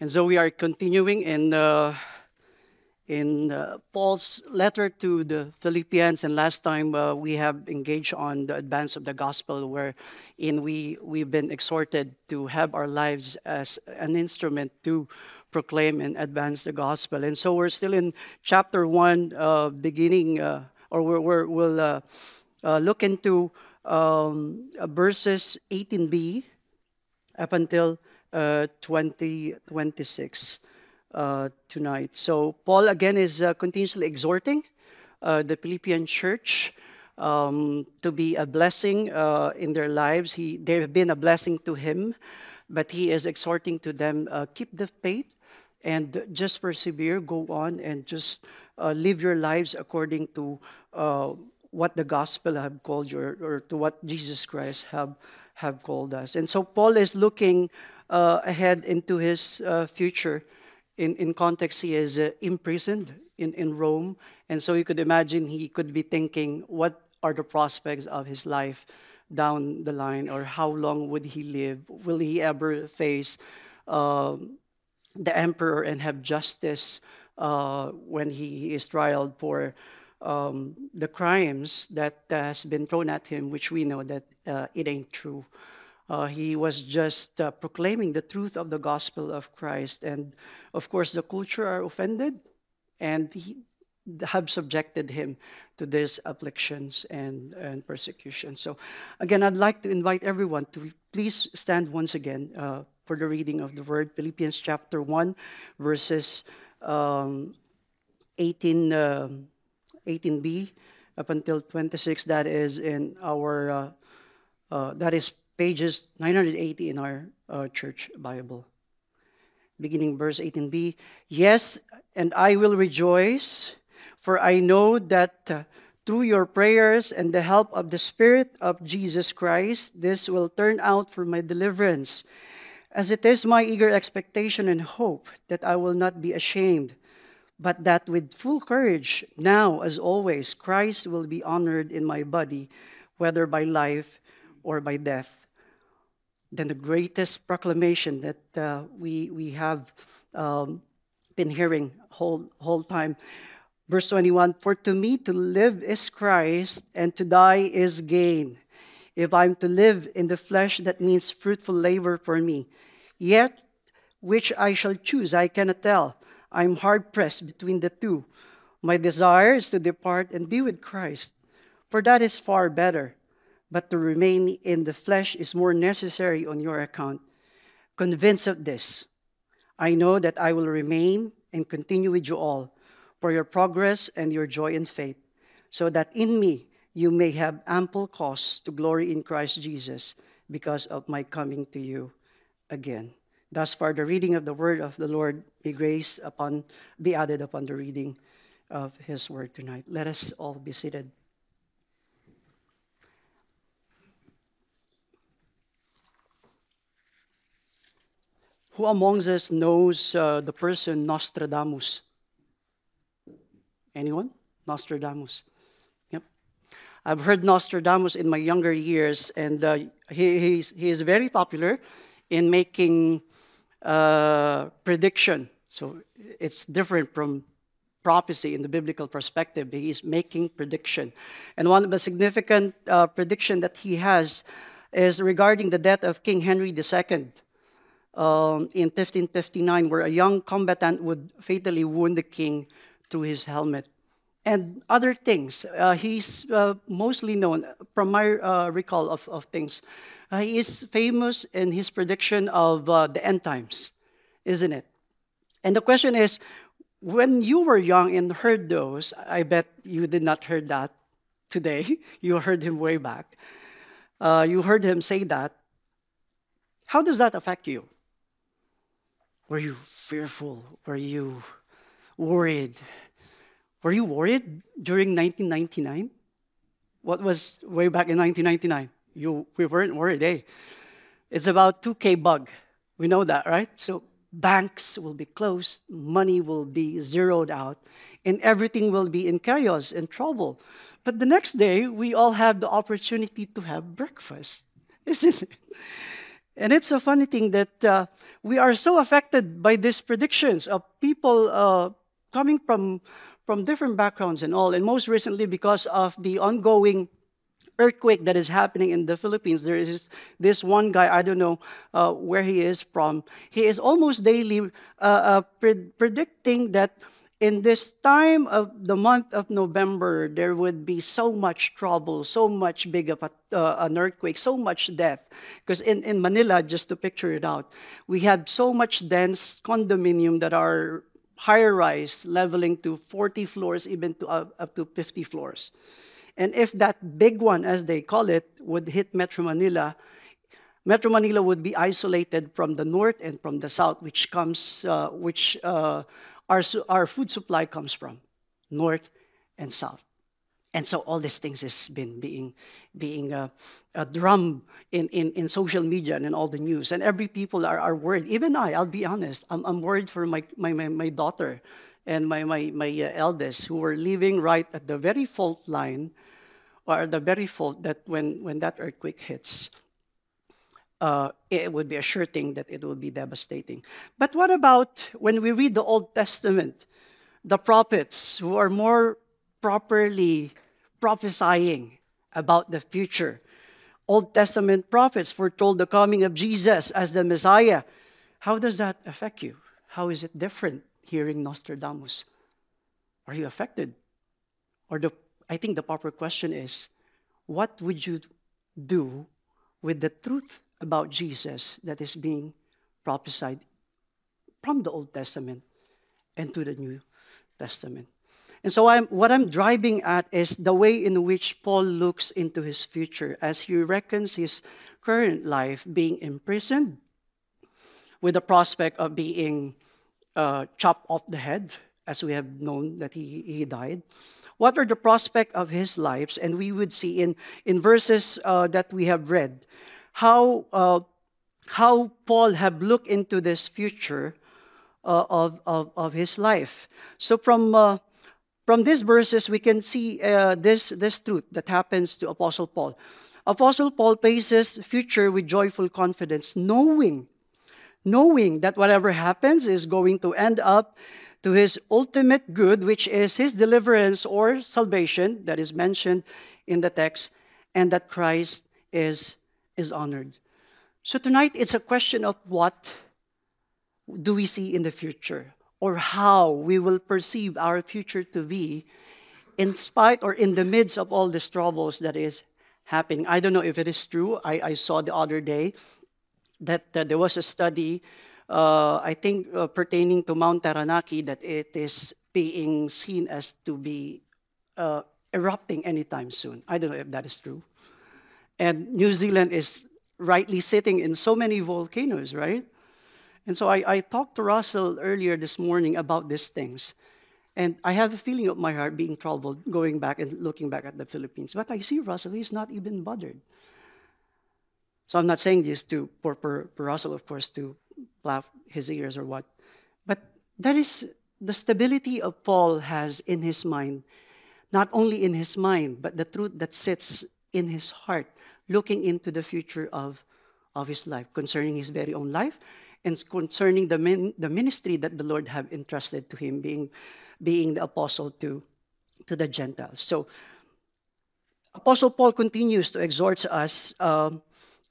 And so we are continuing in Paul's letter to the Philippians. And last time we have engaged on the advance of the gospel, wherein we've been exhorted to have our lives as an instrument to proclaim and advance the gospel. And so we're still in chapter 1, beginning, or we'll look into verses 18b up until 26 tonight. So Paul again is continuously exhorting the Philippian church to be a blessing in their lives. They have been a blessing to him, but he is exhorting to them, keep the faith and just persevere, go on, and just live your lives according to what the gospel have called you, or to what Jesus Christ have called us. And so Paul is looking ahead into his future. In context, he is imprisoned in Rome. And so you could imagine he could be thinking, what are the prospects of his life down the line? Or how long would he live? Will he ever face the emperor and have justice when he is trialed for the crimes that has been thrown at him, which we know that it ain't true. He was just proclaiming the truth of the gospel of Christ. And of course, the culture are offended and have subjected him to these afflictions and persecution. So again, I'd like to invite everyone to please stand once again for the reading of the word. Philippians chapter 1, verses 18b up until 26. That is in our, that is pages 980 in our church Bible. Beginning verse 18b. Yes, and I will rejoice, for I know that through your prayers and the help of the Spirit of Jesus Christ, this will turn out for my deliverance, as it is my eager expectation and hope that I will not be ashamed, but that with full courage, now as always, Christ will be honored in my body, whether by life or by death. Then the greatest proclamation that we have been hearing whole time. Verse 21, for to me to live is Christ, and to die is gain. If I'm to live in the flesh, that means fruitful labor for me. Yet, which I shall choose, I cannot tell. I'm hard-pressed between the two. My desire is to depart and be with Christ, for that is far better. But to remain in the flesh is more necessary on your account. Convinced of this, I know that I will remain and continue with you all for your progress and your joy in faith, so that in me you may have ample cause to glory in Christ Jesus because of my coming to you again. Thus far, the reading of the word of the Lord be added upon the reading of his word tonight. Let us all be seated. Who amongst us knows the person Nostradamus? Anyone? Nostradamus. Yep. I've heard Nostradamus in my younger years, and he is very popular in making prediction. So it's different from prophecy in the biblical perspective. He is making prediction. And one of the significant prediction that he has is regarding the death of King Henry II. In 1559, where a young combatant would fatally wound the king through his helmet. And other things. He's mostly known, from my recall of things, he is famous in his prediction of the end times, isn't it? And the question is, when you were young and heard those, I bet you did not heard that today. You heard him way back. You heard him say that. How does that affect you? Were you fearful? Were you worried? Were you worried during 1999? What was way back in 1999? We weren't worried, eh? It's about 2K bug. We know that, right? So banks will be closed, money will be zeroed out, and everything will be in chaos and trouble. But the next day, we all have the opportunity to have breakfast, isn't it? And it's a funny thing that we are so affected by these predictions of people coming from different backgrounds and all. And most recently, because of the ongoing earthquake that is happening in the Philippines, there is this one guy, I don't know where he is from. He is almost daily predicting that in this time of the month of November, there would be so much trouble, so much big of an earthquake, so much death. Because in Manila, just to picture it out, we have so much dense condominium that are higher rise, leveling to 40 floors, even to up to 50 floors. And if that big one, as they call it, would hit Metro Manila would be isolated from the north and from the south, which comes, our food supply comes from, north and south. And so all these things has been being drummed in social media and in all the news. And every people are worried. Even I'll be honest, I'm worried for my daughter and my eldest, who were living right at the very fault line, or the very fault that when that earthquake hits, it would be a sure thing that it will be devastating. But what about when we read the Old Testament, the prophets who are more properly prophesying about the future? Old Testament prophets foretold the coming of Jesus as the Messiah. How does that affect you? How is it different hearing Nostradamus? Are you affected? Or I think the proper question is, what would you do with the truth about Jesus that is being prophesied from the Old Testament and to the New Testament? And so what I'm driving at is the way in which Paul looks into his future as he reckons his current life being imprisoned with the prospect of being chopped off the head, as we have known that he died. What are the prospects of his lives? And we would see in verses that we have read how Paul have looked into this future of his life. So from these verses, we can see this truth that happens to Apostle Paul. Apostle Paul faces future with joyful confidence, knowing that whatever happens is going to end up to his ultimate good, which is his deliverance or salvation that is mentioned in the text, and that Christ is honored. So tonight, it's a question of what do we see in the future, or how we will perceive our future to be in spite or in the midst of all these troubles that is happening. I don't know if it is true. I saw the other day that there was a study, I think pertaining to Mount Taranaki, that it is being seen as to be erupting anytime soon. I don't know if that is true. And New Zealand is rightly sitting in so many volcanoes, right? And so I talked to Russell earlier this morning about these things. And I have a feeling of my heart being troubled going back and looking back at the Philippines. But I see Russell, he's not even bothered. So I'm not saying this for Russell, of course, to laugh his ears or what. But that is the stability of Paul has in his mind. Not only in his mind, but the truth that sits in his heart, looking into the future of his life, concerning his very own life, and concerning the ministry that the Lord have entrusted to him, being the apostle to the Gentiles. So Apostle Paul continues to exhort us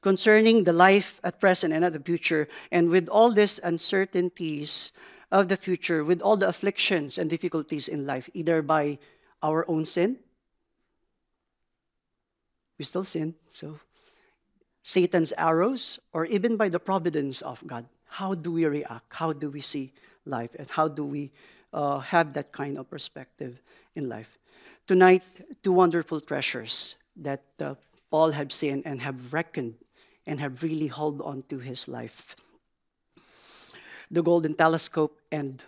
concerning the life at present and at the future, and with all these uncertainties of the future, with all the afflictions and difficulties in life, either by our own sin, we still sin, so Satan's arrows, or even by the providence of God. How do we react? How do we see life? And how do we have that kind of perspective in life? Tonight, two wonderful treasures that Paul have seen and have reckoned and have really held on to his life. The golden telescope and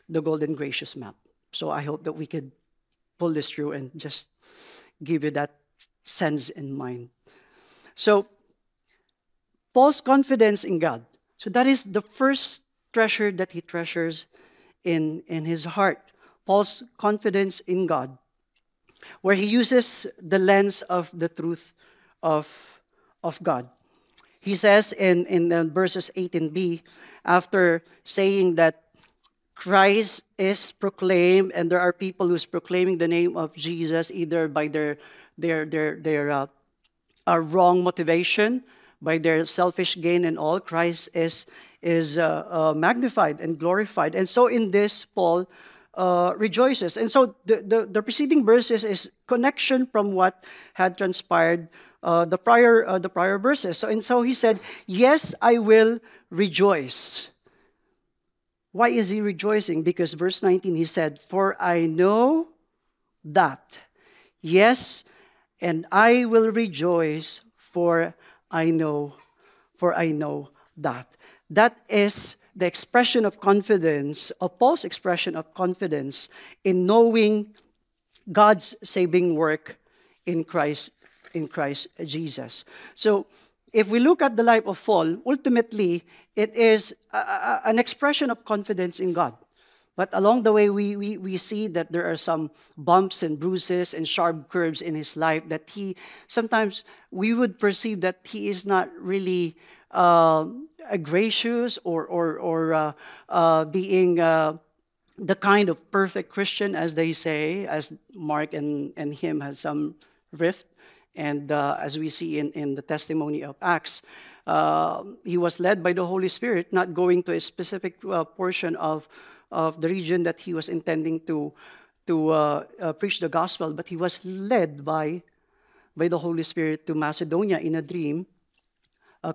the golden gracious map. So I hope that we could pull this through and just give you that sense in mind. So Paul's confidence in God. So that is the first treasure that he treasures in his heart. Paul's confidence in God, where he uses the lens of the truth of God. He says in verses 18b, after saying that Christ is proclaimed, and there are people who's proclaiming the name of Jesus either by their wrong motivation, by their selfish gain and all. Christ is magnified and glorified, and so in this Paul rejoices. And so the preceding verses is connection from what had transpired the prior verses. So he said, "Yes, I will rejoice." Why is he rejoicing? Because verse 19 he said, "For I know that, yes, and I will rejoice, for I know that." That is the expression of confidence, of Paul's expression of confidence in knowing God's saving work in Christ Jesus. So if we look at the life of Paul, ultimately it is an expression of confidence in God. But along the way, we see that there are some bumps and bruises and sharp curves in his life that sometimes we would perceive that he is not really gracious or being the kind of perfect Christian, as they say, as Mark and him has some rift. And as we see in the testimony of Acts, he was led by the Holy Spirit, not going to a specific portion of the region that he was intending to preach the gospel, but he was led by the Holy Spirit to Macedonia in a dream, a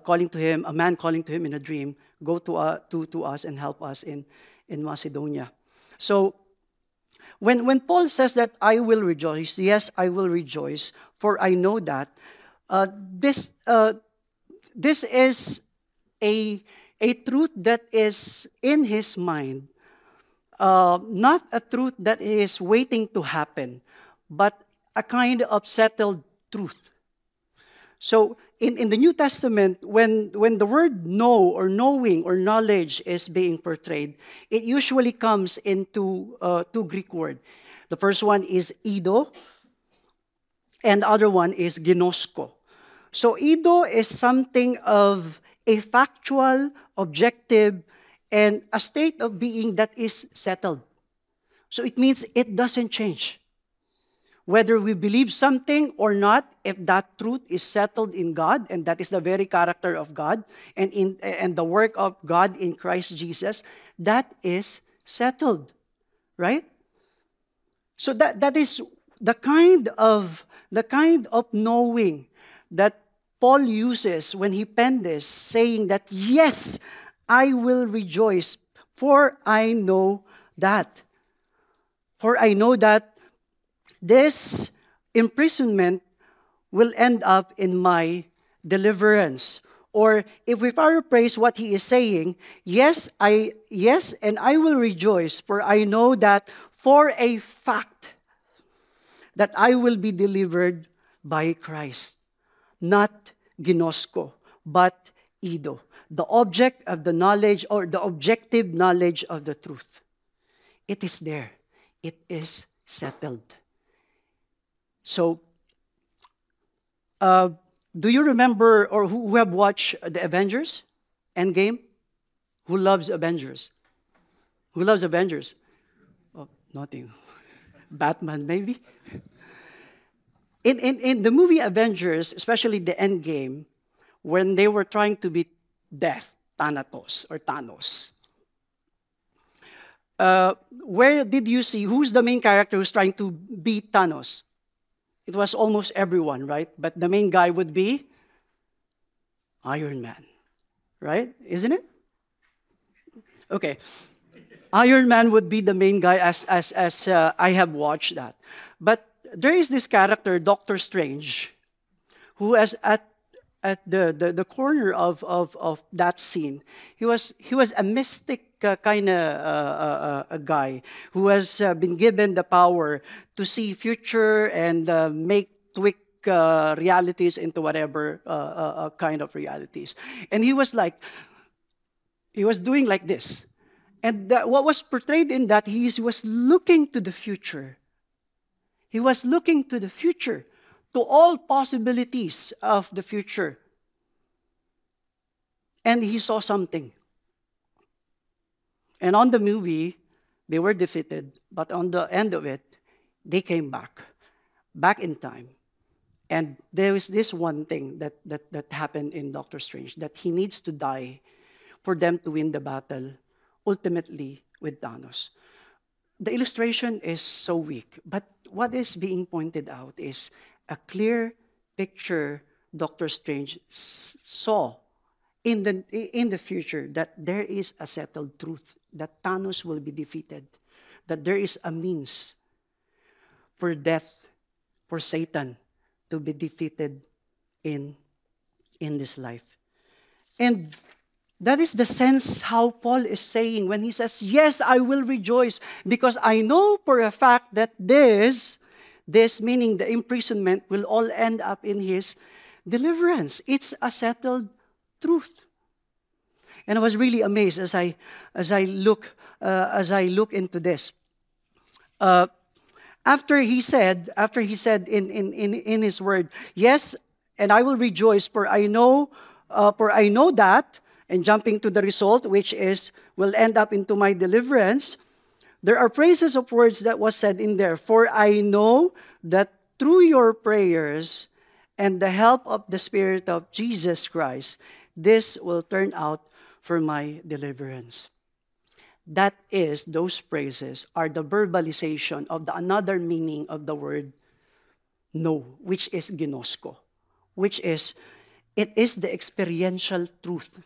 man calling to him in a dream, "Go to us and help us in Macedonia." So when Paul says that I will rejoice, yes, I will rejoice, for I know that, this is a truth that is in his mind, not a truth that is waiting to happen, but a kind of settled truth. So in the New Testament, when the word know or knowing or knowledge is being portrayed, it usually comes into two Greek words. The first one is ido, and the other one is ginosko. So ido is something of a factual, objective, and a state of being that is settled. So it means it doesn't change. Whether we believe something or not, if that truth is settled in God, and that is the very character of God, and the work of God in Christ Jesus, that is settled, right? So that is the kind of knowing that Paul uses when he penned this, saying that, yes, I will rejoice, for I know that. For I know that this imprisonment will end up in my deliverance. Or if we paraphrase what he is saying, yes, and I will rejoice, for I know that for a fact that I will be delivered by Christ. Not ginosko, but ido. The object of the knowledge, or the objective knowledge of the truth. It is there. It is settled. So, do you remember, or who have watched the Avengers? Endgame? Who loves Avengers? Who loves Avengers? Oh, nothing. Batman, maybe? In the movie Avengers, especially the Endgame, when they were trying to beat Death, Thanatos, or Thanos, where did you see, who's the main character who's trying to beat Thanos? It was almost everyone, right? But the main guy would be Iron Man, right? Isn't it? Okay. Iron Man would be the main guy as I have watched that. But there is this character, Doctor Strange, who is at the corner of that scene. He was a mystic kind of a guy who has been given the power to see future and tweak realities into whatever kind of realities. And he was doing like this. And what was portrayed in that, he was looking to the future. He was looking to the future, to all possibilities of the future. and he saw something. And on the movie, they were defeated, but on the end of it, they came back in time. And there is this one thing that happened in Doctor Strange, that he needs to die for them to win the battle, ultimately with Thanos. The illustration is so weak, but what is being pointed out is a clear picture Doctor Strange saw in the future, that there is a settled truth, that Thanos will be defeated, that there is a means for death, for Satan to be defeated in this life. And that is the sense how Paul is saying when he says, yes, I will rejoice, because I know for a fact that this meaning the imprisonment, will all end up in his deliverance. It's a settled truth. And I was really amazed as I look into this. After he said in his word, yes, and I will rejoice, for I know that, and jumping to the result, which is will end up into my deliverance. There are phrases of words that was said in there. For I know that through your prayers and the help of the Spirit of Jesus Christ, this will turn out for my deliverance. That is, those phrases are the verbalization of the another meaning of the word know, which is ginosko, which is, it is the experiential truth.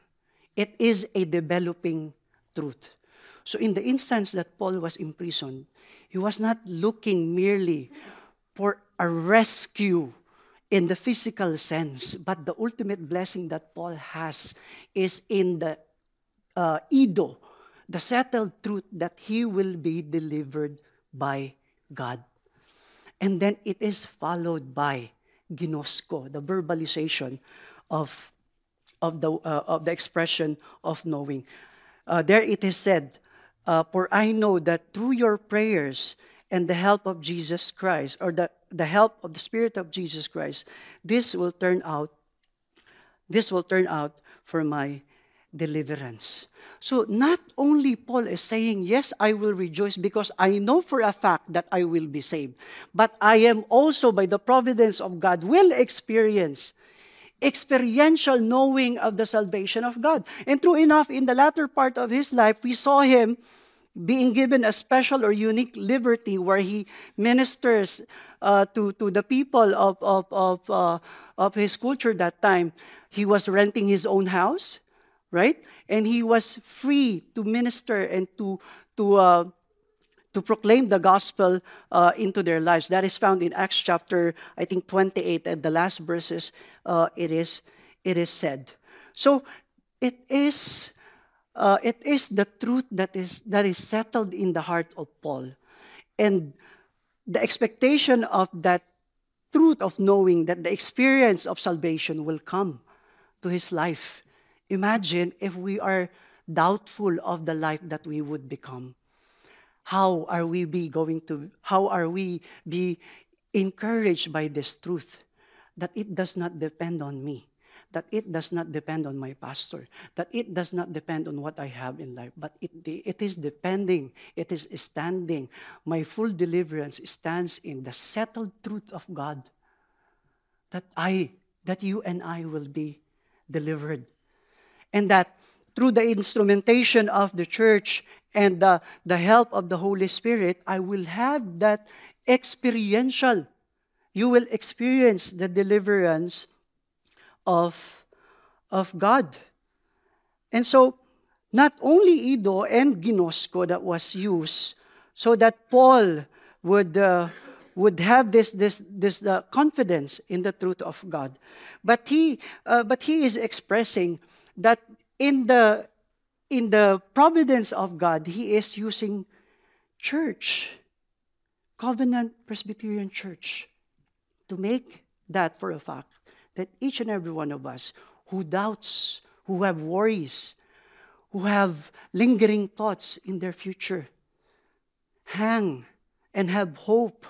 It is a developing truth. So in the instance that Paul was imprisoned, he was not looking merely for a rescue in the physical sense, but the ultimate blessing that Paul has is in the ido, the settled truth that he will be delivered by God. And then it is followed by ginosko, the verbalization of the expression of knowing. There it is said, for I know that through your prayers and the help of Jesus Christ, or the help of the Spirit of Jesus Christ, this will turn out for my deliverance. So not only Paul is saying, yes, I will rejoice because I know for a fact that I will be saved, but I am also, by the providence of God, will experience experiential knowing of the salvation of God. And true enough, in the latter part of his life, we saw him being given a special or unique liberty where he ministers to the people of his culture that time. He was renting his own house, right? And he was free to minister and to proclaim the gospel into their lives. That is found in Acts chapter, I think, 28, and the last verses, it is said. So it is the truth that is settled in the heart of Paul. And the expectation of that truth of knowing that the experience of salvation will come to his life. Imagine if we are doubtful of the life that we would become. How are we be encouraged by this truth that it does not depend on me, that it does not depend on my pastor, that it does not depend on what I have in life, but it is standing. My full deliverance stands in the settled truth of God that you and I will be delivered. And that through the instrumentation of the church and the help of the Holy Spirit, I will have that experiential. You will experience the deliverance of God. And so, not only ido and ginosko that was used, so that Paul would have this confidence in the truth of God, but he is expressing that in the providence of God, he is using church, Covenant Presbyterian Church, to make that for a fact that each and every one of us who doubts, who have worries, who have lingering thoughts in their future, hang and have hope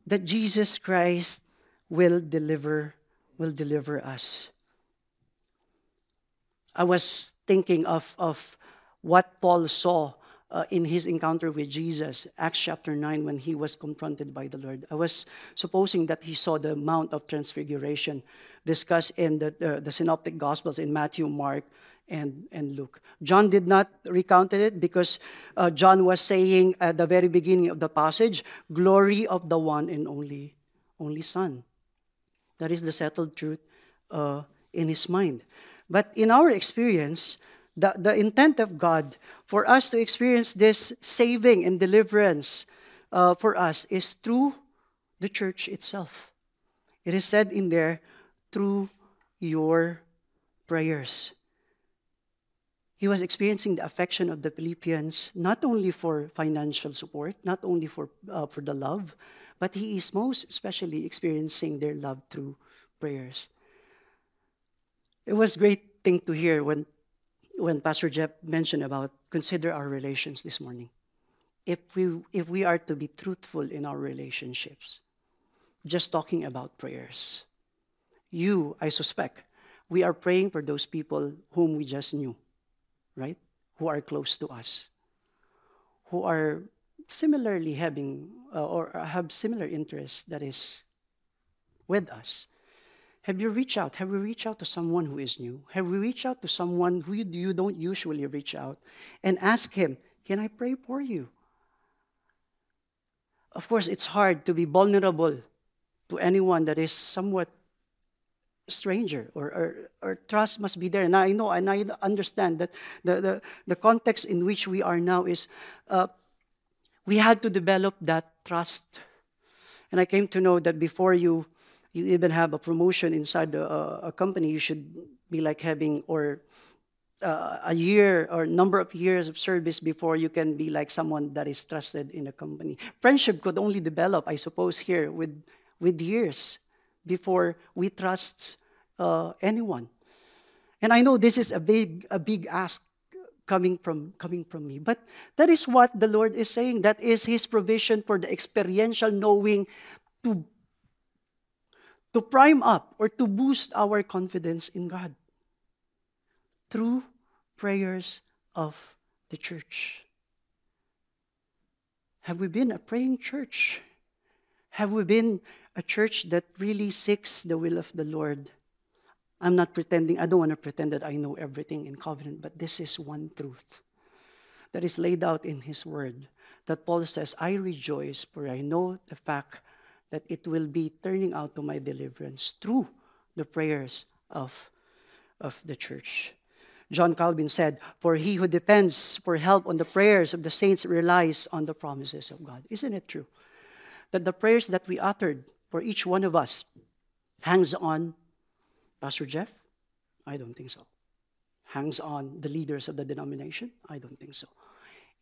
that Jesus Christ will deliver us. I was thinking of what Paul saw in his encounter with Jesus, Acts chapter 9, when he was confronted by the Lord. I was supposing that he saw the Mount of Transfiguration discussed in the Synoptic Gospels in Matthew, Mark, and Luke. John did not recount it because John was saying at the very beginning of the passage, glory of the one and only Son. That is the settled truth in his mind. But in our experience, the intent of God for us to experience this saving and deliverance for us is through the church itself. It is said in there, through your prayers. He was experiencing the affection of the Philippians, not only for financial support, not only for the love, but he is most especially experiencing their love through prayers. It was a great thing to hear when Pastor Jeff mentioned about consider our relations this morning. If we are to be truthful in our relationships, just talking about prayers, I suspect, we are praying for those people whom we just knew, right? Who are close to us, who are similarly having or have similar interests that is with us. Have you reached out? Have we reached out to someone who is new? Have we reached out to someone who you don't usually reach out and ask him, can I pray for you? Of course, it's hard to be vulnerable to anyone that is somewhat stranger or trust must be there. And I know and I understand that the context in which we are now is we had to develop that trust. And I came to know that before you even have a promotion inside a company, you should be like having a year or number of years of service before you can be like someone that is trusted in a company. Friendship could only develop, I suppose, here with years before we trust anyone. And I know this is a big ask coming from me, but that is what the Lord is saying. That is His provision for the experiential knowing to prime up or to boost our confidence in God through prayers of the church. Have we been a praying church? Have we been a church that really seeks the will of the Lord? I'm not pretending, I don't want to pretend that I know everything in covenant, but this is one truth that is laid out in His Word, that Paul says, I rejoice, for I know the fact that it will be turning out to my deliverance through the prayers of the church. John Calvin said, for he who depends for help on the prayers of the saints relies on the promises of God. Isn't it true that the prayers that we uttered for each one of us hangs on Pastor Jeff? I don't think so. Hangs on the leaders of the denomination? I don't think so.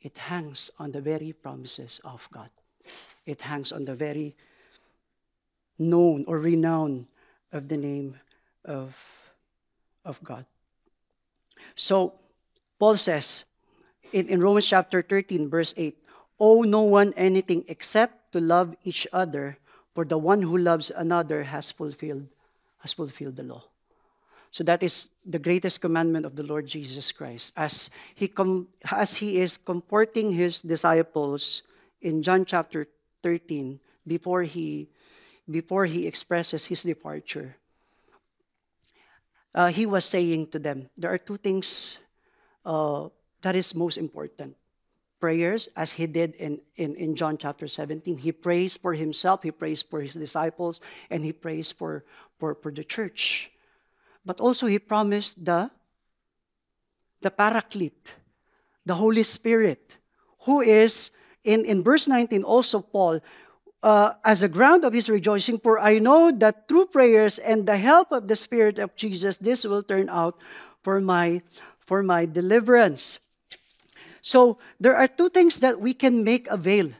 It hangs on the very promises of God. It hangs on the very known or renown of the name of God. So, Paul says in Romans chapter 13, verse 8, owe no one anything except to love each other, for the one who loves another has fulfilled the law. So that is the greatest commandment of the Lord Jesus Christ. As he is comforting his disciples in John chapter 13, before he expresses his departure, he was saying to them, there are two things that is most important. Prayers, as he did in John chapter 17. He prays for himself, he prays for his disciples, and he prays for the church. But also he promised the Paraclete, the Holy Spirit, who is, in verse 19, also Paul, as a ground of his rejoicing, for I know that through prayers and the help of the Spirit of Jesus, this will turn out for my deliverance. So there are two things that we can make avail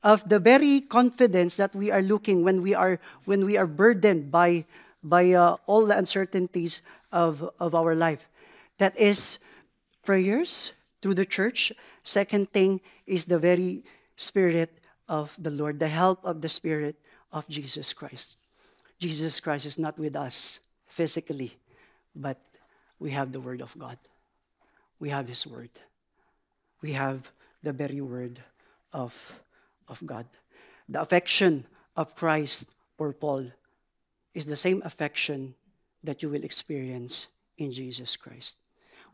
of the very confidence that we are looking when we are burdened by all the uncertainties of our life. That is prayers through the church. Second thing is the very Spirit of the Lord, the help of the Spirit of Jesus Christ. Jesus Christ is not with us physically, but We have the Word of God. We have His Word. We have the very Word of God. The affection of Christ for Paul is the same affection that you will experience in Jesus Christ.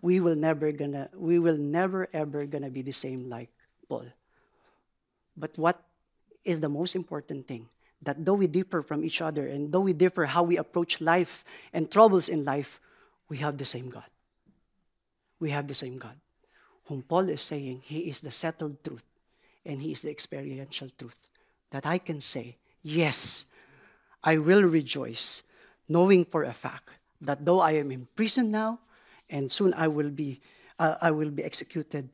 We will never ever gonna be the same like Paul. But what is the most important thing? That though we differ from each other and though we differ how we approach life and troubles in life, we have the same God. We have the same God. Whom Paul is saying, He is the settled truth and He is the experiential truth. That I can say, yes, I will rejoice, knowing for a fact that though I am in prison now and soon I will be executed,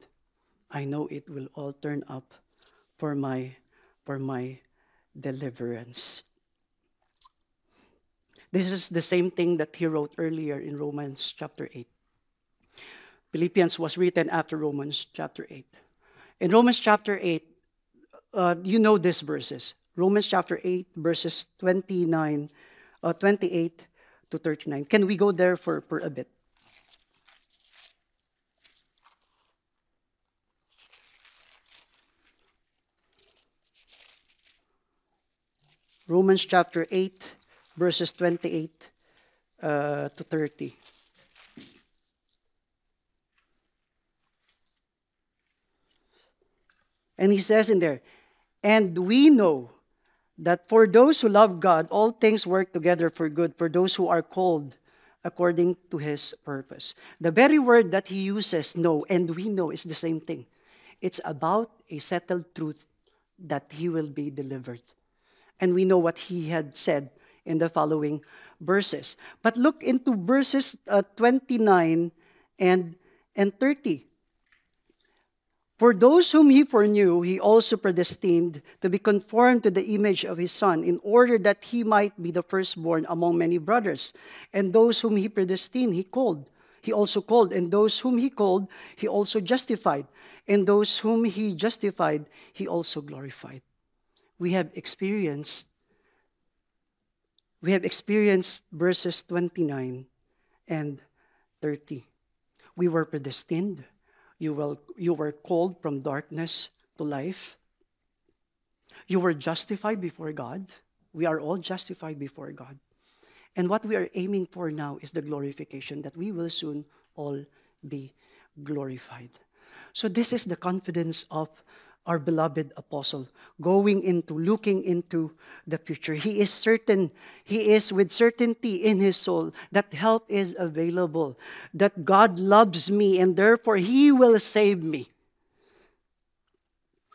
I know it will all turn up for my deliverance. This is the same thing that he wrote earlier in Romans chapter 8. Philippians was written after Romans chapter 8. In Romans chapter 8, you know these verses. Romans chapter 8, verses 28 to 39. Can we go there for a bit? Romans chapter 8, verses 28 to 30. And he says in there, and we know that for those who love God, all things work together for good, for those who are called according to His purpose. The very word that he uses, know, and we know, is the same thing. It's about a settled truth that he will be delivered. And we know what he had said in the following verses. But look into verses 29 and 30. For those whom He foreknew, He also predestined to be conformed to the image of His Son, in order that He might be the firstborn among many brothers. And those whom He predestined, He called. He also called. And those whom He called, He also justified. And those whom He justified, He also glorified. We have experienced verses 29 and 30. We were predestined. You were called from darkness to life. You were justified before God. We are all justified before God. And what we are aiming for now is the glorification, that we will soon all be glorified. So this is the confidence of our beloved apostle, looking into the future. He is certain, he is with certainty in his soul that help is available, that God loves me and therefore He will save me.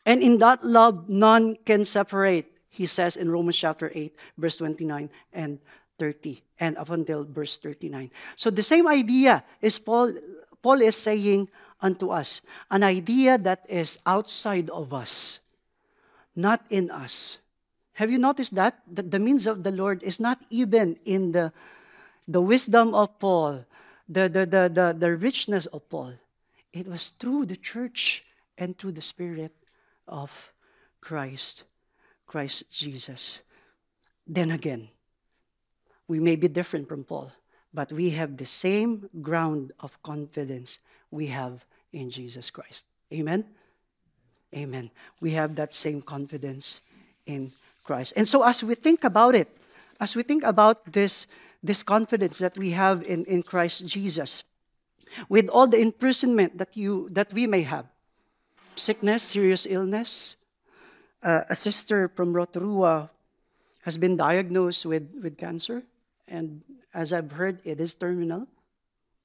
And in that love, none can separate, he says in Romans chapter 8, verse 29 and 30, and up until verse 39. So the same idea is Paul is saying unto us, an idea that is outside of us, not in us. Have you noticed that the means of the Lord is not even in the wisdom of Paul, the richness of Paul. It was through the church and through the Spirit of Christ Jesus. Then again, we may be different from Paul, but we have the same ground of confidence we have in Jesus Christ. Amen? Amen. We have that same confidence in Christ. And so as we think about it, as we think about this confidence that we have in Christ Jesus, with all the imprisonment that we may have, sickness, serious illness, a sister from Rotorua has been diagnosed with cancer, and as I've heard, it is terminal.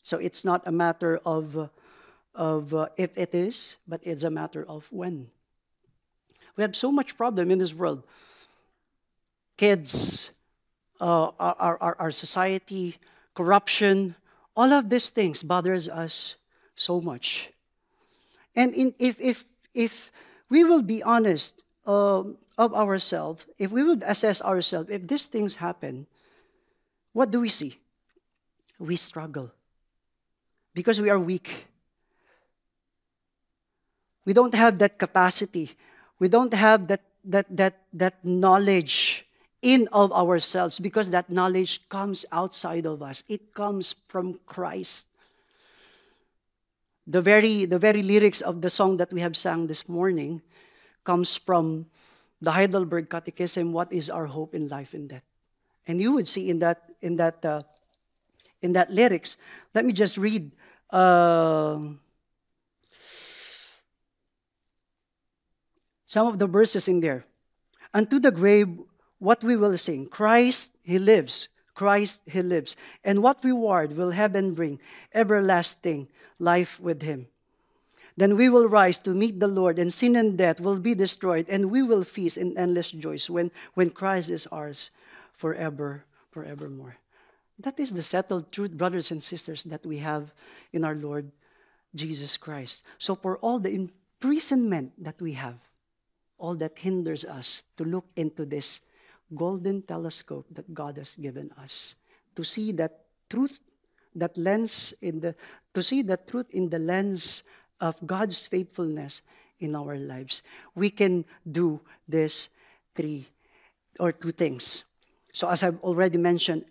So it's not a matter of if it is, but it's a matter of when. We have so much problem in this world. Kids, our society, corruption, all of these things bothers us so much. And if we will be honest of ourselves, if we would assess ourselves, if these things happen, what do we see? We struggle because we are weak. We don't have that capacity. We don't have that knowledge in of ourselves, because that knowledge comes outside of us. It comes from Christ. The very lyrics of the song that we have sang this morning comes from the Heidelberg Catechism, What is our hope in life and death? And you would see in that lyrics, let me just read some of the verses in there. Unto the grave, what we will sing, Christ, He lives. Christ, He lives. And what reward will heaven bring? Everlasting life with Him. Then we will rise to meet the Lord, and sin and death will be destroyed, and we will feast in endless joys when Christ is ours forevermore. That is the settled truth, brothers and sisters, that we have in our Lord Jesus Christ. So for all the imprisonment that we have, all that hinders us to look into this golden telescope that God has given us, to see that truth, to see that truth in the lens of God's faithfulness in our lives, we can do this two things. So as I've already mentioned,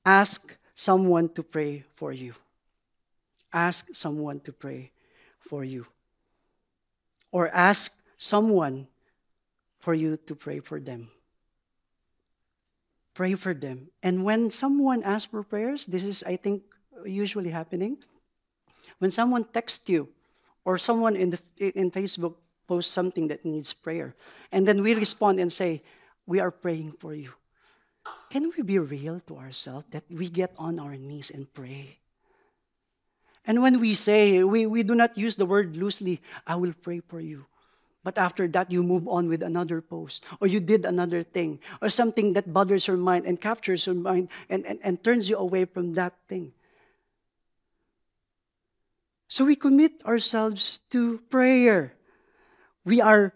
ask someone to pray for you. Ask someone to pray for you. Or ask someone for you to pray for them. Pray for them. And when someone asks for prayers, this is, I think, usually happening. When someone texts you, or someone in Facebook posts something that needs prayer, and then we respond and say, we are praying for you. Can we be real to ourselves that we get on our knees and pray? And when we say, we do not use the word loosely, I will pray for you. But after that, you move on with another post, or you did another thing, or something that bothers your mind and captures your mind and turns you away from that thing. So we commit ourselves to prayer. We are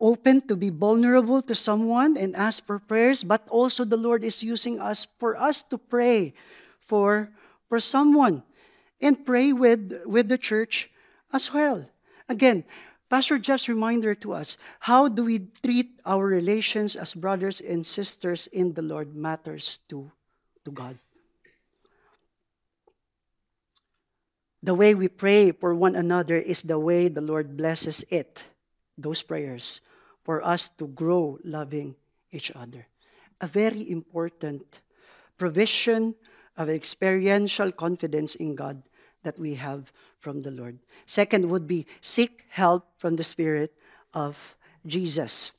open to be vulnerable to someone and ask for prayers, but also the Lord is using us for us to pray for someone and pray with the church as well. Again, Pastor Jeff's reminder to us, how do we treat our relations as brothers and sisters in the Lord matters to God. The way we pray for one another is the way the Lord blesses it, those prayers, for us to grow loving each other. A very important provision of experiential confidence in God that we have from the Lord. Second would be seek help from the Spirit of Jesus.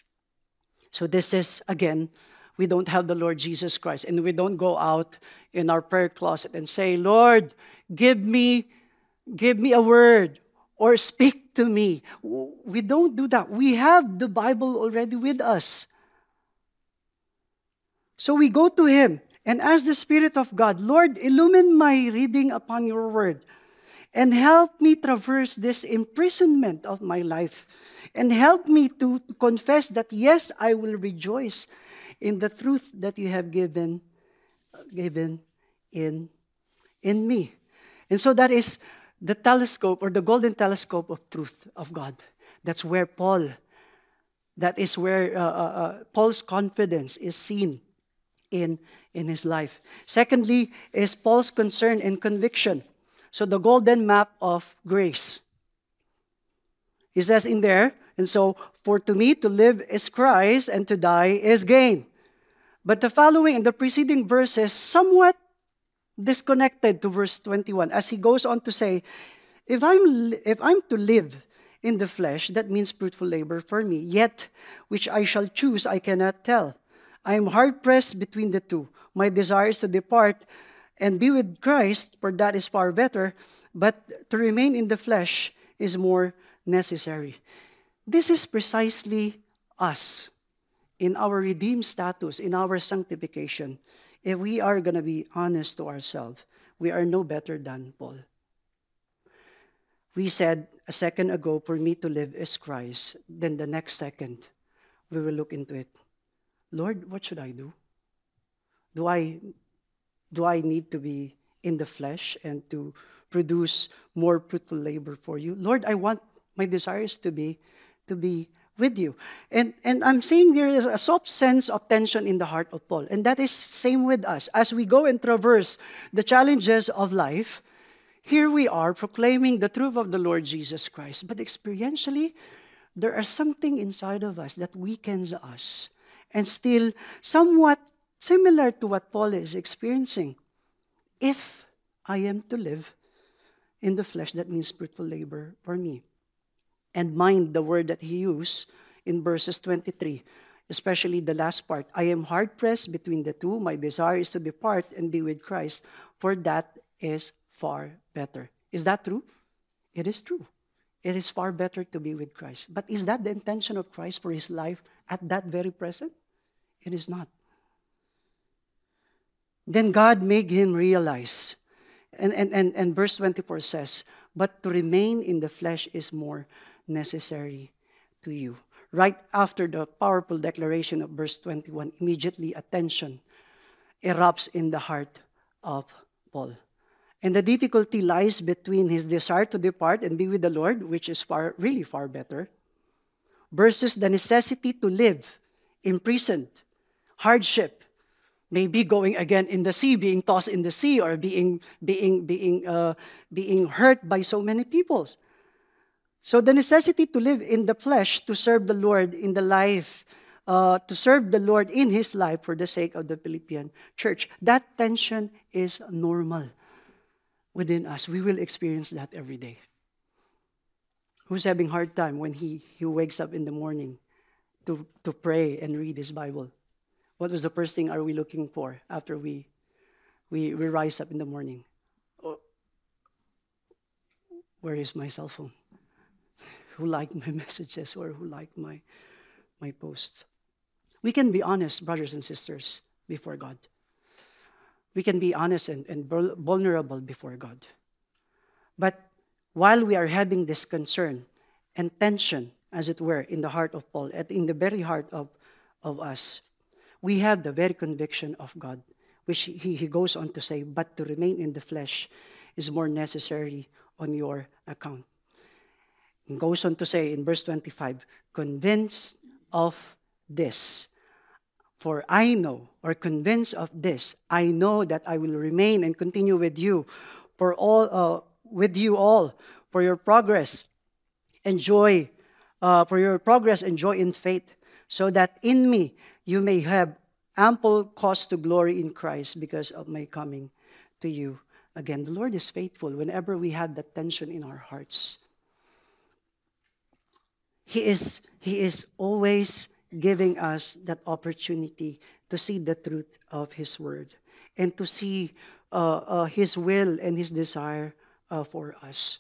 So this is, again, we don't have the Lord Jesus Christ, and we don't go out in our prayer closet and say, Lord, give me a word or speak to me. We don't do that. We have the Bible already with us. So we go to Him and ask the Spirit of God, Lord, illumine my reading upon your word and help me traverse this imprisonment of my life and help me to confess that, yes, I will rejoice in the truth that you have given in me. And so that is the telescope, or the golden telescope of truth of God. That's where Paul's confidence is seen in his life. Secondly, is Paul's concern and conviction. So the golden map of grace. He says in there, and so, for to me to live is Christ, and to die is gain. But the following and the preceding verses somewhat disconnected to verse 21, as he goes on to say, if I'm to live in the flesh, that means fruitful labor for me, yet which I shall choose I cannot tell. I am hard-pressed between the two. My desire is to depart and be with Christ, for that is far better, but to remain in the flesh is more necessary. This is precisely us in our redeemed status, in our sanctification. If we are going to be honest to ourselves, we are no better than Paul. We said a second ago, for me to live is Christ. Then the next second, we will look into it. Lord, what should I do? Do I need to be in the flesh and to produce more fruitful labor for you? Lord, I want my desires to be with you. And I'm saying there is a soft sense of tension in the heart of Paul. And that is same with us. As we go and traverse the challenges of life, here we are proclaiming the truth of the Lord Jesus Christ, but experientially, there are something inside of us that weakens us and still somewhat similar to what Paul is experiencing. If I am to live in the flesh, that means fruitful labor for me. And mind the word that he used in verses 23, especially the last part. I am hard-pressed between the two. My desire is to depart and be with Christ, for that is far better. Is that true? It is true. It is far better to be with Christ. But is that the intention of Christ for his life at that very present? It is not. Then God made him realize, and verse 24 says, but to remain in the flesh is more necessary to you. Right after the powerful declaration of verse 21, immediately attention erupts in the heart of Paul. And the difficulty lies between his desire to depart and be with the Lord, which is really far better, versus the necessity to live imprisoned, hardship, maybe going again in the sea, being tossed in the sea, or being hurt by so many people. So the necessity to live in the flesh, to serve the Lord in the life, to serve the Lord in his life for the sake of the Philippian church, that tension is normal within us. We will experience that every day. Who's having a hard time when he wakes up in the morning to pray and read his Bible? What was the first thing are we looking for after we rise up in the morning? Oh, where is my cell phone? Who liked my messages or who liked my posts? We can be honest, brothers and sisters, before God. We can be honest and vulnerable before God. But while we are having this concern and tension, as it were, in the heart of Paul, in the very heart of us, we have the very conviction of God, which he goes on to say, but to remain in the flesh is more necessary on your account. He goes on to say in verse 25, convinced of this, for I know, or convinced of this, I know that I will remain and continue with you for your progress and joy, in faith, so that in me you may have ample cause to glory in Christ because of my coming to you again. The Lord is faithful whenever we have that tension in our hearts. He is always giving us that opportunity to see the truth of his word and to see his will and his desire for us.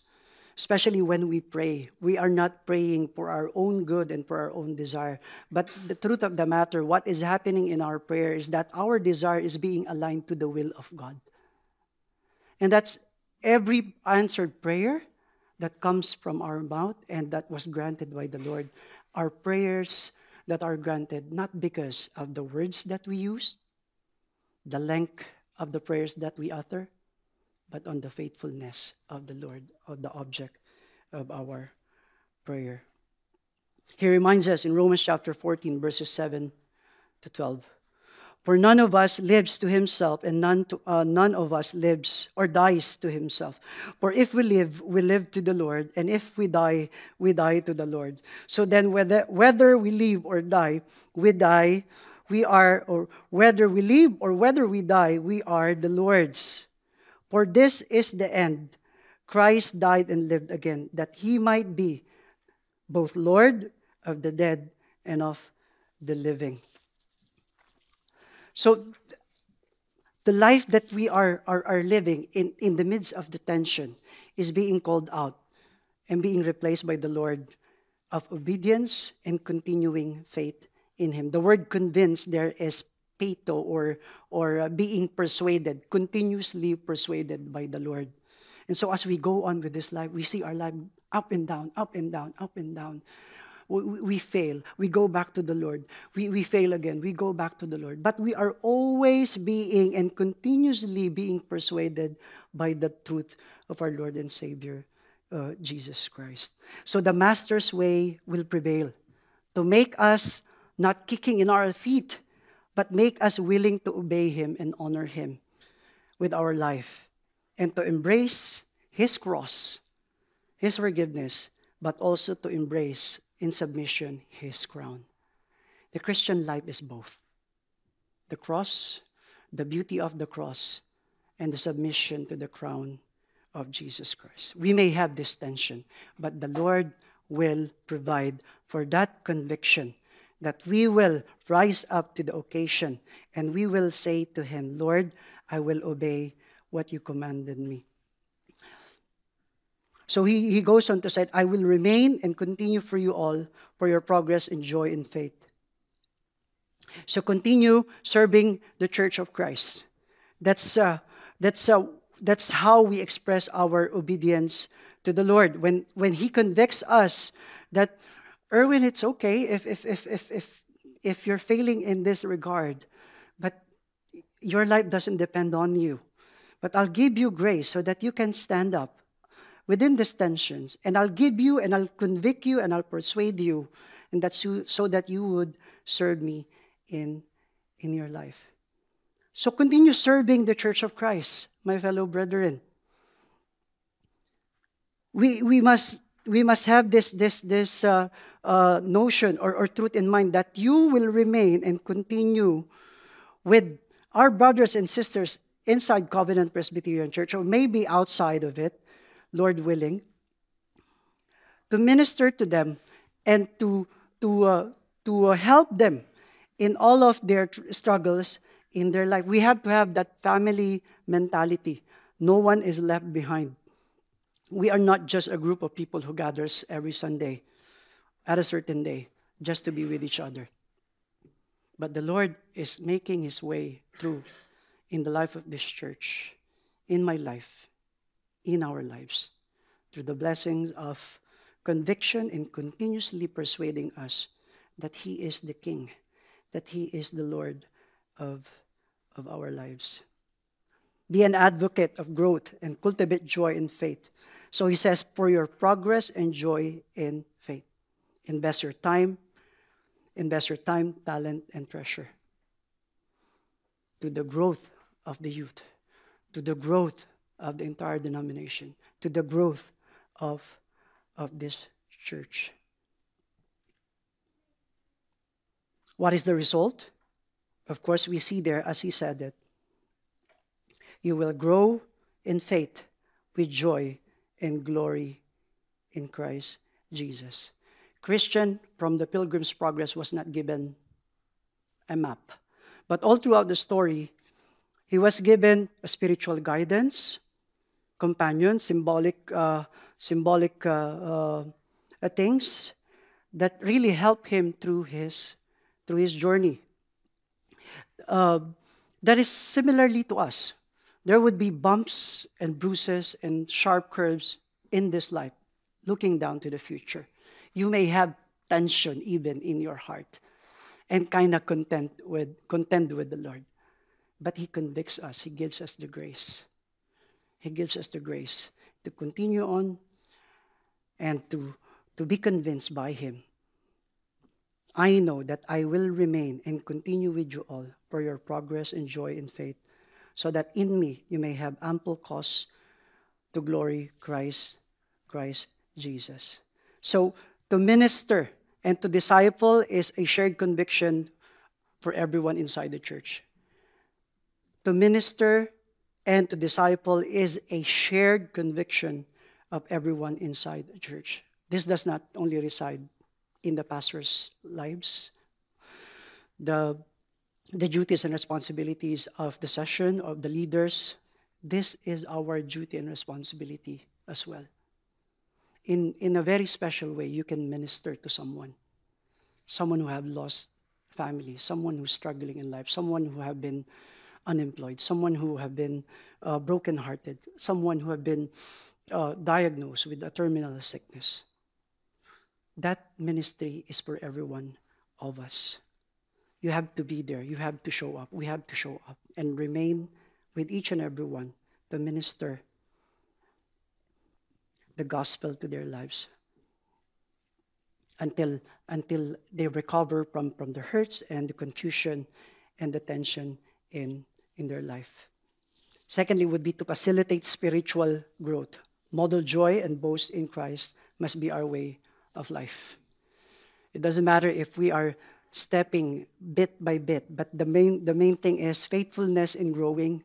Especially when we pray, we are not praying for our own good and for our own desire. But the truth of the matter, what is happening in our prayer is that our desire is being aligned to the will of God. And that's every answered prayer that comes from our mouth and that was granted by the Lord. Our prayers that are granted not because of the words that we use, the length of the prayers that we utter, but on the faithfulness of the Lord, of the object of our prayer. He reminds us in Romans chapter 14, verses 7 to 12. For none of us lives to himself, and none of us lives or dies to himself. For if we live to the Lord, and if we die to the Lord. So then whether we live or die, we are, or whether we live or whether we die, we are the Lord's. For this is the end. Christ died and lived again, that he might be both Lord of the dead and of the living. So the life that we are living in the midst of the tension is being called out and being replaced by the Lord of obedience and continuing faith in him. The word convinced there is peto, or being persuaded, continuously persuaded by the Lord. And so as we go on with this life, we see our life up and down, up and down, up and down. We fail. We go back to the Lord. We fail again. We go back to the Lord. But we are always being and continuously being persuaded by the truth of our Lord and Savior, Jesus Christ. So the Master's way will prevail to make us not kicking in our feet, but make us willing to obey him and honor him with our life and to embrace His cross, His forgiveness, but also to embrace in submission His crown. The Christian life is both. The cross, the beauty of the cross, and the submission to the crown of Jesus Christ. We may have this tension, but the Lord will provide for that conviction that we will rise up to the occasion and we will say to Him, Lord, I will obey what you commanded me. So he goes on to say, I will remain and continue for you all for your progress and joy in faith. So continue serving the Church of Christ. That's how we express our obedience to the Lord. When He convicts us that, Erwin, it's okay if you're failing in this regard, but your life doesn't depend on you. But I'll give you grace so that you can stand up within these tensions, and I'll give you, and I'll convict you, and I'll persuade you, and that's so that you would serve me in your life. So continue serving the Church of Christ, my fellow brethren. We must have this notion or truth in mind that you will remain and continue with our brothers and sisters inside Covenant Presbyterian Church, or maybe outside of it, Lord willing, to minister to them and to help them in all of their struggles in their life. We have to have that family mentality. No one is left behind. We are not just a group of people who gathers every Sunday at a certain day just to be with each other. But the Lord is making His way through in the life of this church, in my life, in our lives, through the blessings of conviction and continuously persuading us that He is the King, that He is the Lord of our lives. Be an advocate of growth and cultivate joy in faith. So he says, for your progress and joy in faith. Invest your time, talent, and treasure to the growth of the youth, to the growth of the entire denomination, to the growth of this church. What is the result? Of course, we see there, as he said it, you will grow in faith with joy and glory in Christ Jesus. Christian, from the Pilgrim's Progress, was not given a map. But all throughout the story, he was given a spiritual guidance, companion, symbolic things that really help him through his journey. That is similarly to us. There would be bumps and bruises and sharp curves in this life, looking down to the future. You may have tension even in your heart and kind of contend with the Lord. But He convicts us. He gives us the grace. He gives us the grace to continue on and to be convinced by Him. I know that I will remain and continue with you all for your progress and joy in faith, so that in me you may have ample cause to glory Christ Jesus. So to minister and to disciple is a shared conviction for everyone inside the church. To minister and to disciple is a shared conviction of everyone inside the church. This does not only reside in the pastors' lives. The duties and responsibilities of the session, of the leaders, this is our duty and responsibility as well. In a very special way, you can minister to someone who have lost family, someone who's struggling in life, someone who have been unemployed, someone who have been brokenhearted, someone who have been diagnosed with a terminal sickness. That ministry is for every one of us. You have to be there. You have to show up. We have to show up and remain with each and every one to minister the gospel to their lives until they recover from the hurts and the confusion and the tension in their life. Secondly, would be to facilitate spiritual growth. Model joy and boast in Christ must be our way of life. It doesn't matter if we are stepping bit by bit, but the main thing is faithfulness in growing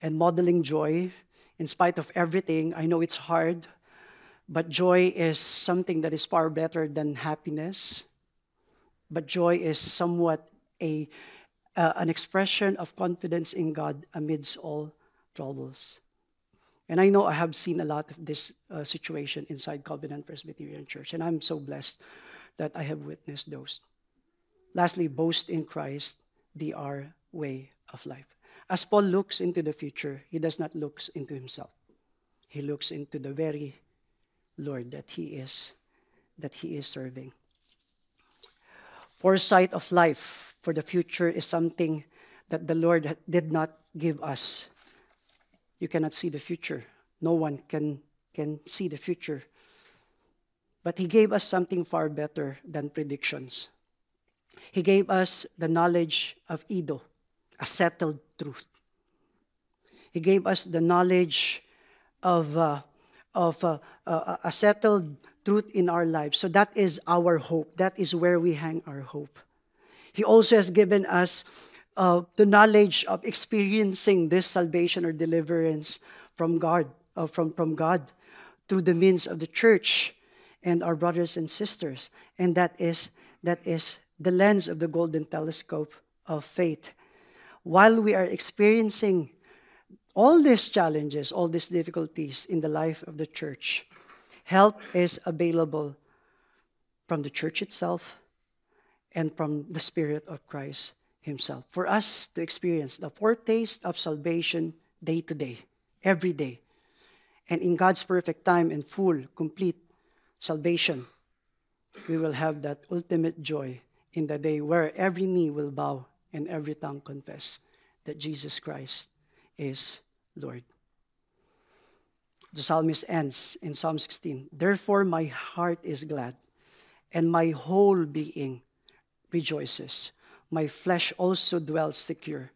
and modeling joy in spite of everything. I know it's hard, but joy is something that is far better than happiness. But joy is somewhat an expression of confidence in God amidst all troubles. And I know I have seen a lot of this situation inside Covenant Presbyterian Church, and I'm so blessed that I have witnessed those. Lastly, boast in Christ, our way of life. As Paul looks into the future, he does not look into himself. He looks into the very Lord that he is serving. Foresight of life for the future is something that the Lord did not give us. You cannot see the future. No one can see the future. But he gave us something far better than predictions. He gave us the knowledge of Ido, a settled truth. He gave us the knowledge of a settled truth in our lives. So that is our hope. That is where we hang our hope. He also has given us the knowledge of experiencing this salvation or deliverance from God, from God through the means of the church and our brothers and sisters. And that is the lens of the golden telescope of faith. While we are experiencing all these challenges, all these difficulties in the life of the church, help is available from the church itself and from the Spirit of Christ himself, for us to experience the foretaste of salvation day to day, every day. And in God's perfect time and full, complete salvation, we will have that ultimate joy in the day where every knee will bow and every tongue confess that Jesus Christ is Lord. The psalmist ends in Psalm 16, "Therefore my heart is glad, and my whole being rejoices. My flesh also dwells secure.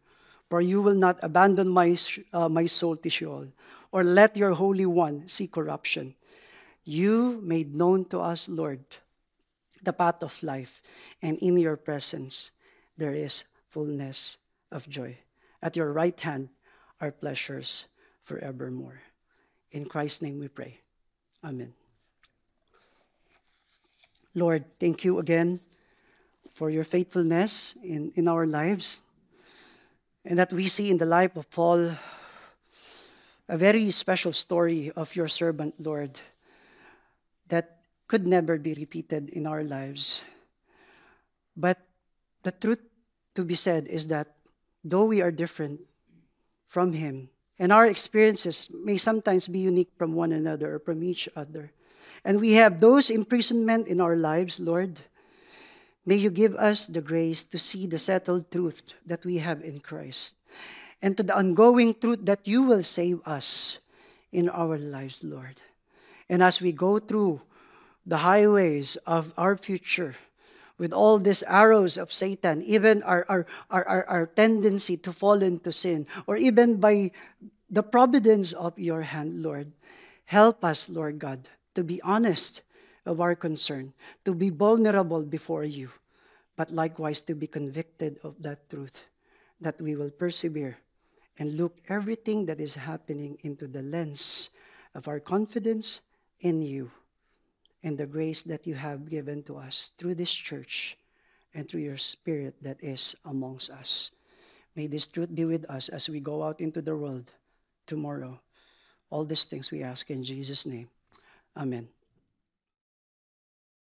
For you will not abandon my soul to Sheol, or let your Holy One see corruption. You made known to us, Lord, the path of life, and in your presence there is fullness of joy. At your right hand are pleasures forevermore." In Christ's name we pray. Amen. Lord, thank you again for your faithfulness in our lives, and that we see in the life of Paul a very special story of your servant, Lord, that could never be repeated in our lives. But the truth to be said is that though we are different from him, and our experiences may sometimes be unique from one another or from each other, and we have those imprisonment in our lives, Lord, may you give us the grace to see the settled truth that we have in Christ, and to the ongoing truth that you will save us in our lives, Lord. And as we go through the highways of our future, with all these arrows of Satan, even our tendency to fall into sin, or even by the providence of your hand, Lord, help us, Lord God, to be honest of our concern, to be vulnerable before you, but likewise to be convicted of that truth, that we will persevere and look everything that is happening into the lens of our confidence in you and the grace that you have given to us through this church and through your Spirit that is amongst us. May this truth be with us as we go out into the world tomorrow. All these things we ask in Jesus' name. Amen.